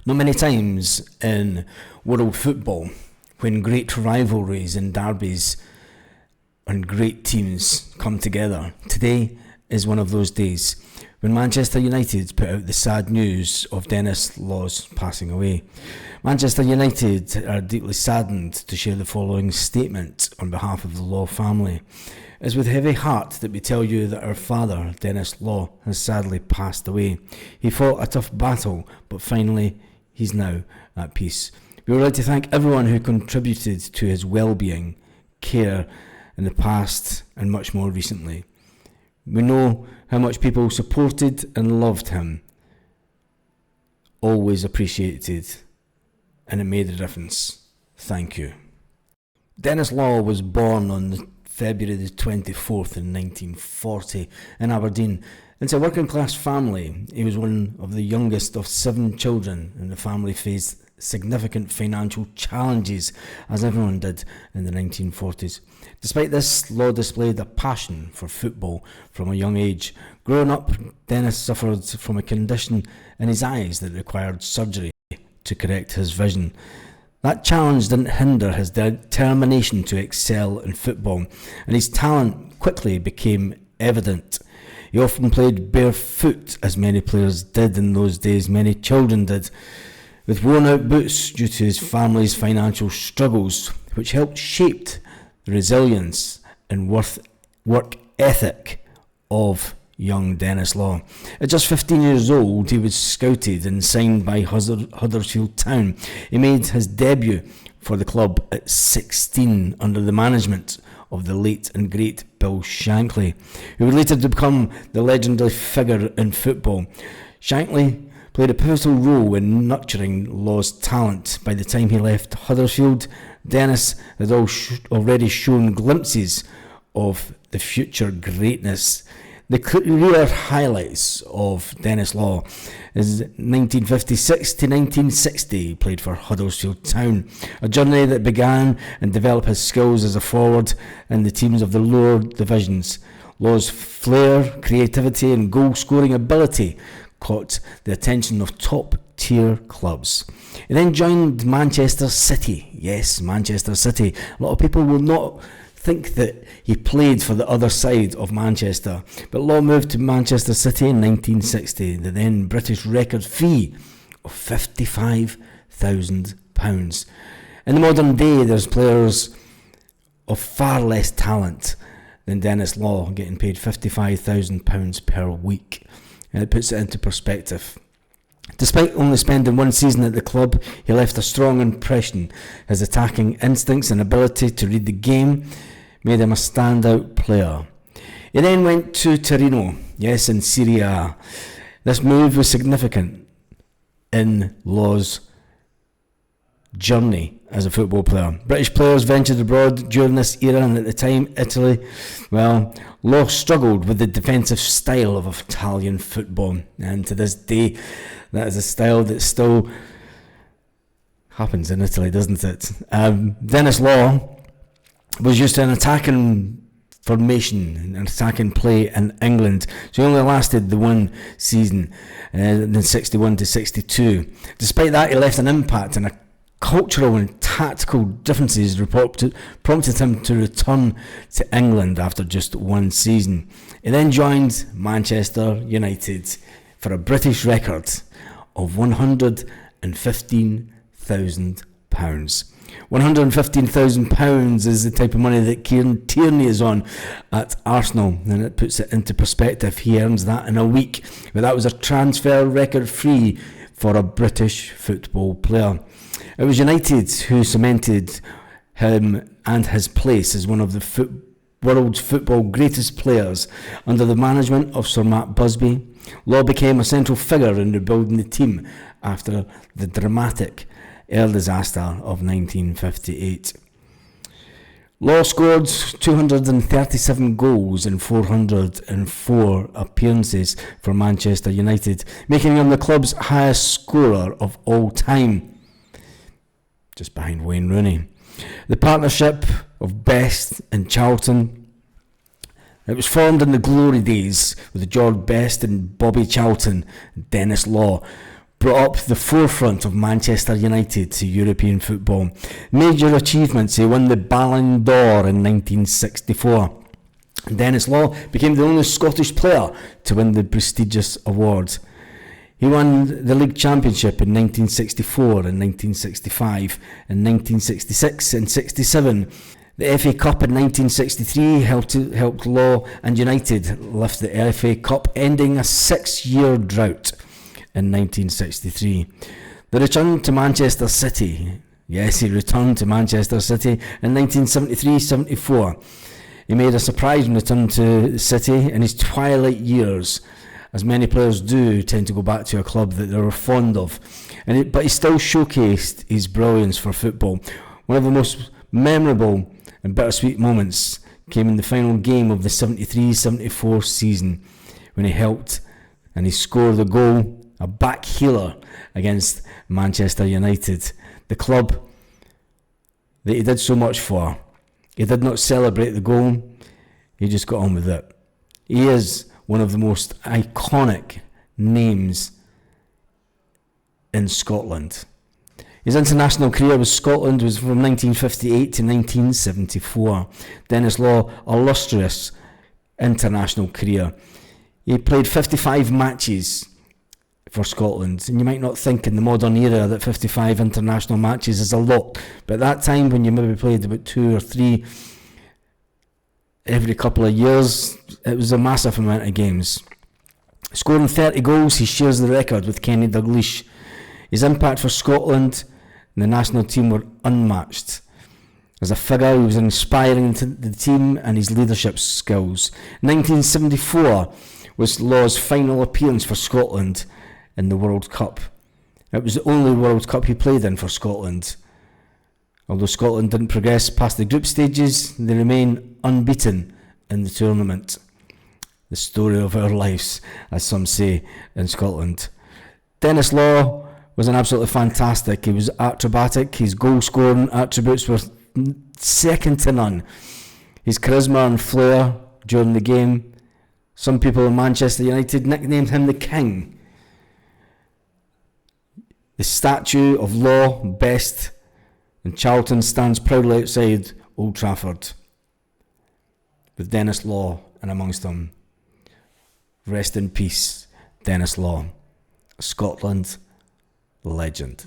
Not many times in world football when great rivalries and derbies and great teams come together. Today is one of those days when Manchester United put out the sad news of Denis Law's passing away. Manchester United are deeply saddened to share the following statement on behalf of the Law family. It is with heavy heart that we tell you that our father, Denis Law, has sadly passed away. He fought a tough battle, but finally he's now at peace. We would like to thank everyone who contributed to his well-being, care in the past and much more recently. We know how much people supported and loved him, always appreciated, and it made a difference. Thank you. Denis Law was born on February the 24th in 1940 in Aberdeen. Into a working class family, he was one of the youngest of 7 children, and the family faced significant financial challenges, as everyone did in the 1940s. Despite this, Law displayed a passion for football from a young age. Growing up, Denis suffered from a condition in his eyes that required surgery to correct his vision. That challenge didn't hinder his determination to excel in football, and his talent quickly became evident. He often played barefoot, as many players did in those days, many children did, with worn-out boots due to his family's financial struggles, which helped shape the resilience and work ethic of young Denis Law. At just 15 years old, he was scouted and signed by Huddersfield Town. He made his debut for the club at 16 under the management of the late and great Bill Shankly, who would later become the legendary figure in football. Shankly played a pivotal role in nurturing Law's talent. By the time he left Huddersfield, Denis had already shown glimpses of the future greatness. The career highlights of Denis Law is 1956 to 1960. He played for Huddersfield Town, a journey that began and developed his skills as a forward in the teams of the lower divisions. Law's flair, creativity and goal-scoring ability caught the attention of top-tier clubs. He then joined Manchester City. Yes, Manchester City. A lot of people will not think that he played for the other side of Manchester, but Law moved to Manchester City in 1960, the then British record fee of £55,000. In the modern day, there's players of far less talent than Denis Law getting paid £55,000 per week, and it puts it into perspective. Despite only spending 1 season at the club, he left a strong impression. His attacking instincts and ability to read the game made him a standout player. He then went to Torino, yes, in Serie A. This move was significant in Law's journey as a football player. British players ventured abroad during this era, and at the time, Italy, well, Law struggled with the defensive style of Italian football, and to this day, that is a style that still happens in Italy, doesn't it? Denis Law was used to an attacking formation, an attacking play in England, so he only lasted the 1 season, in 61 to 62. Despite that, he left an impact, and a cultural and tactical differences prompted him to return to England after just 1 season. He then joined Manchester United for a British record of £115,000. £115,000 is the type of money that Kieran Tierney is on at Arsenal, and it puts it into perspective. He earns that in a week, but that was a transfer record free for a British football player. It was United who cemented him and his place as one of the world's football greatest players. Under the management of Sir Matt Busby, Law became a central figure in rebuilding the team after the dramatic air disaster of 1958. Law scored 237 goals in 404 appearances for Manchester United, making him the club's highest scorer of all time, just behind Wayne Rooney. The partnership of Best and Charlton, it was formed in the glory days with George Best and Bobby Charlton and Denis Law, brought up the forefront of Manchester United to European football. Major achievements: he won the Ballon d'Or in 1964. Denis Law became the only Scottish player to win the prestigious award. He won the League Championship in 1964 and 1965, and 1966 and 67. The FA Cup in 1963 helped Law and United lift the FA Cup, ending a 6-year drought in 1963. The return to Manchester City. Yes, he returned to Manchester City in 1973-74. He made a surprising return to City in his twilight years, as many players do tend to go back to a club that they were fond of. But he still showcased his brilliance for football. One of the most memorable and bittersweet moments came in the final game of the 73-74 season, when he helped and he scored a goal, a back healer against Manchester United, the club that he did so much for. He did not celebrate the goal, he just got on with it. He is one of the most iconic names in Scotland. His international career with Scotland was from 1958 to 1974. Denis Law, illustrious international career. He played 55 matches for Scotland, and you might not think in the modern era that 55 international matches is a lot, but at that time, when you maybe played about 2 or 3 every couple of years, it was a massive amount of games. Scoring 30 goals, he shares the record with Kenny Dalglish. His impact for Scotland and the national team were unmatched. As a figure, he was inspiring to the team, and his leadership skills. 1974 was Law's final appearance for Scotland in the World Cup. It was the only World Cup he played in for Scotland. Although Scotland didn't progress past the group stages, they remain unbeaten in the tournament. The story of our lives, as some say in Scotland. Denis Law was an absolutely fantastic. He was acrobatic. His goal-scoring attributes were second to none. His charisma and flair during the game. Some people in Manchester United nicknamed him the King. The statue of Law, Best, and Charlton stands proudly outside Old Trafford, with Denis Law in amongst them. Rest in peace, Denis Law. Scotland legend.